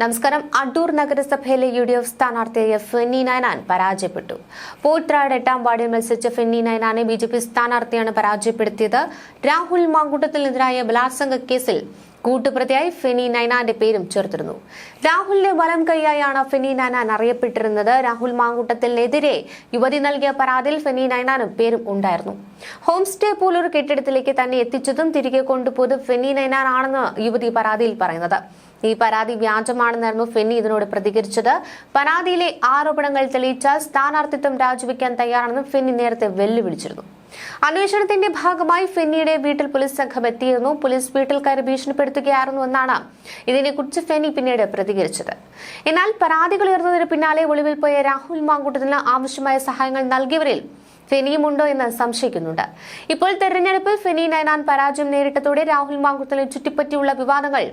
നമസ്കാരം. അടൂർ നഗരസഭയിലെ UDF സ്ഥാനാർത്ഥിയായ ഫെന്നി നൈനാൻ പരാജയപ്പെട്ടു. പോട്രാട് 8ാം വാർഡിൽ മത്സരിച്ച ഫെന്നി നൈനാനെ BJP സ്ഥാനാർത്ഥിയാണ് പരാജയപ്പെടുത്തിയത്. രാഹുൽ മാങ്കൂട്ടത്തിനെതിരായ ബലാത്സംഗ കേസിൽ കൂട്ടുപ്രതിയായി ഫെന്നി നൈനാന്റെ പേരും ചേർത്തിരുന്നു. രാഹുലിന്റെ വലം കൈയായാണ് ഫെന്നി നൈനാൻ അറിയപ്പെട്ടിരുന്നത്. രാഹുൽ മാങ്കൂട്ടത്തിനെതിരെ യുവതി നൽകിയ പരാതിയിൽ ഫെന്നി നൈനാനും പേരും ഉണ്ടായിരുന്നു. ഹോം സ്റ്റേ പോലൊരു കെട്ടിടത്തിലേക്ക് തന്നെ എത്തിച്ചതും തിരികെ കൊണ്ടുപോയത് ഫെന്നി നൈനാൻ ആണെന്ന് യുവതി പരാതിയിൽ പറയുന്നത്. ഈ പരാതി വ്യാജമാണെന്നായിരുന്നു ഫെന്നി ഇതിനോട് പ്രതികരിച്ചത്. പരാതിയിലെ ആരോപണങ്ങൾ തെളിയിച്ചാൽ സ്ഥാനാർത്ഥിത്വം രാജിവെക്കാൻ തയ്യാറാണെന്ന് ഫെന്നി നേരത്തെ വെല്ലുവിളിച്ചിരുന്നു. അന്വേഷണത്തിന്റെ ഭാഗമായി ഫെന്നിയുടെ വീട്ടിൽ പോലീസ് സംഘം എത്തിയിരുന്നു. പോലീസ് വീട്ടിൽ കയറി ഭീഷണിപ്പെടുത്തുകയായിരുന്നു എന്നാണ് ഇതിനെക്കുറിച്ച് ഫെന്നി പിന്നീട് പ്രതികരിച്ചത്. എന്നാൽ പരാതികൾ ഉയർന്നതിന് പിന്നാലെ ഒളിവിൽ പോയ രാഹുൽ മാങ്കൂട്ടത്തിന് ആവശ്യമായ സഹായങ്ങൾ നൽകിയവരിൽ ഫെന്നിയുമുണ്ടോ എന്ന് സംശയിക്കുന്നുണ്ട്. ഇപ്പോൾ തെരഞ്ഞെടുപ്പിൽ ഫെന്നി നൈനാൻ പരാജയം നേരിട്ടതോടെ രാഹുൽ മാങ്കൂട്ടത്തിനെ ചുറ്റിപ്പറ്റിയുള്ള വിവാദങ്ങൾ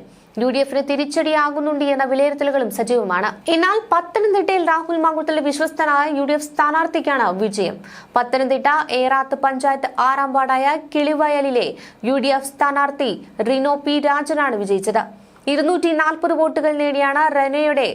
UDFന് തിരിച്ചടിയാകുന്നുണ്ട് എന്ന വിലയിരുത്തലുകളും സജീവമാണ്. എന്നാൽ പത്തനംതിട്ടയിൽ രാഹുൽ മാങ്കൂട്ടത്തിലെ വിശ്വസ്തനായ UDF സ്ഥാനാർത്ഥിക്കാണ് വിജയം. പത്തനംതിട്ട ഏറാത്ത് പഞ്ചായത്ത് 6ാം വാർഡായ കിളിവയലിലെ UDF സ്ഥാനാർത്ഥി റിനോ P. രാജനാണ് വിജയിച്ചത്. 240 വോട്ടുകൾ നേടിയാണ് റെനയുടെ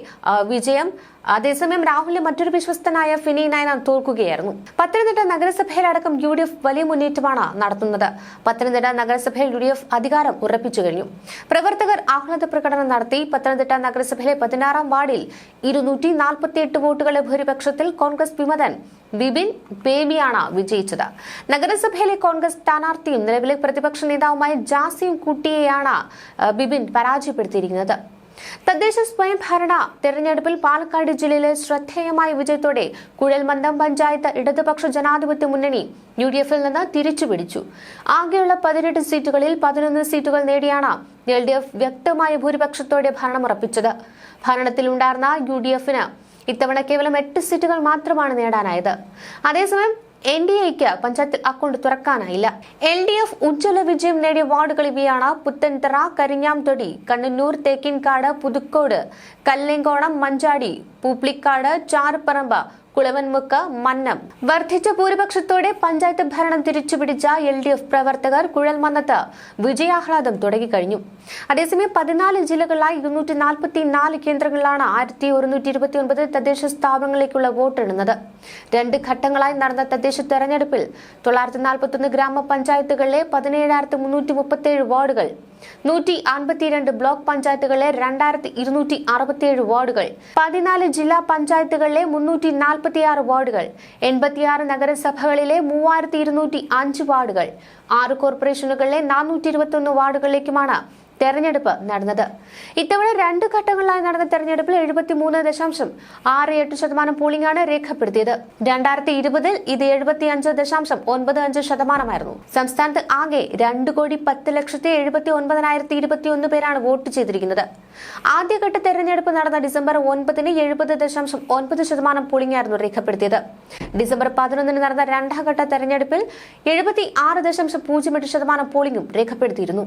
വിജയം. അതേസമയം രാഹുലിന്റെ മറ്റൊരു വിശ്വസ്തനായ ഫെന്നി നൈനാൻ തോൽക്കുകയായിരുന്നു. പത്തനംതിട്ട നഗരസഭയിലടക്കം UDF വലിയ മുന്നേറ്റമാണ് നടത്തുന്നത്. പത്തനംതിട്ട നഗരസഭയിൽ UDF അധികാരം ഉറപ്പിച്ചു കഴിഞ്ഞു. പ്രവർത്തകർ ആഹ്ലാദ പ്രകടനം നടത്തി. പത്തനംതിട്ട നഗരസഭയിലെ 16ാം വാർഡിൽ 248 വോട്ടുകളുടെ ഭൂരിപക്ഷത്തിൽ കോൺഗ്രസ് വിമതൻ ബിബിൻ ബേബിയാണ് വിജയിച്ചത്. നഗരസഭയിലെ കോൺഗ്രസ് സ്ഥാനാർത്ഥിയും നിലവിലെ പ്രതിപക്ഷ നേതാവുമായ ജാസിം കുട്ടിയെയാണ് ബിബിൻ പരാജയപ്പെടുത്തിയിരിക്കുന്നത്. തദ്ദേശ സ്വയംഭരണ തെരഞ്ഞെടുപ്പിൽ പാലക്കാട് ജില്ലയിലെ ശ്രദ്ധേയമായ വിജയത്തോടെ കുഴൽമന്ദം പഞ്ചായത്ത് ഇടതുപക്ഷ ജനാധിപത്യ മുന്നണി UDFിൽ നിന്ന് തിരിച്ചുപിടിച്ചു. ആകെയുള്ള 18 സീറ്റുകളിൽ 11 സീറ്റുകൾ നേടിയാണ് LDF വ്യക്തമായ ഭൂരിപക്ഷത്തോടെ ഭരണമുറപ്പിച്ചത്. ഭരണത്തിലുണ്ടായിരുന്ന UDFന് ഇത്തവണ കേവലം 8 സീറ്റുകൾ മാത്രമാണ് നേടാനായത്. അതേസമയം NDAയ്ക്ക് പഞ്ചായത്തിൽ അക്കൗണ്ട് തുറക്കാനായില്ല. LDF ഉജ്ജ്വല വിജയം നേടിയ വാർഡുകൾ ഇവയാണ്: പുത്തൻതറ, കരിഞ്ഞാംതൊടി, കണ്ണന്നൂർ, തേക്കിൻകാട്, പുതുക്കോട്, കല്ലേങ്കോണം, മഞ്ചാടി, പൂപ്ലിക്കാട്, ചാരപ്പറമ്പ്, കുളവൻമുക്ക്, മന്നം. വർദ്ധിച്ച ഭൂരിപക്ഷത്തോടെ പഞ്ചായത്ത് ഭരണം തിരിച്ചുപിടിച്ച LDF പ്രവർത്തകർ കുഴൽമന്നത്ത് വിജയാഹ്ലാദം തുടങ്ങിക്കഴിഞ്ഞു. അതേസമയം 14 ജില്ലകളിലായി 244 കേന്ദ്രങ്ങളിലാണ് 1129 തദ്ദേശ സ്ഥാപനങ്ങളിലേക്കുള്ള വോട്ടെണ്ണുന്നത്. 2 ഘട്ടങ്ങളായി നടന്ന തദ്ദേശ തെരഞ്ഞെടുപ്പിൽ 941 ഗ്രാമപഞ്ചായത്തുകളിലെ 17,337 വാർഡുകൾ, 152 ബ്ലോക്ക് പഞ്ചായത്തുകളിലെ 2,267 വാർഡുകൾ, 14 ജില്ലാ പഞ്ചായത്തുകളിലെ 346 വാർഡുകൾ, 86 നഗരസഭകളിലെ 3,205 വാർഡുകൾ, 6 കോർപ്പറേഷനുകളിലെ 421 വാർഡുകളിലേക്കുമാണ് തെരഞ്ഞെടുപ്പ് നടന്നത്. ഇത്തവണ 2 ഘട്ടങ്ങളിലായി നടന്ന തെരഞ്ഞെടുപ്പിൽ 73.68% പോളിംഗാണ് രേഖപ്പെടുത്തിയത്. 2020 ഇത് 75.95% സംസ്ഥാനത്ത് ആകെ 2,10,79,021 പേരാണ് വോട്ട് ചെയ്തിരിക്കുന്നത്. ആദ്യഘട്ട തെരഞ്ഞെടുപ്പ് നടന്ന ഡിസംബർ 9-ന് 70.9% പോളിംഗ് ആയിരുന്നു രേഖപ്പെടുത്തിയത്. ഡിസംബർ 11-ന് നടന്ന 2ാം ഘട്ട തെരഞ്ഞെടുപ്പിൽ 76.08% പോളിംഗും രേഖപ്പെടുത്തിയിരുന്നു.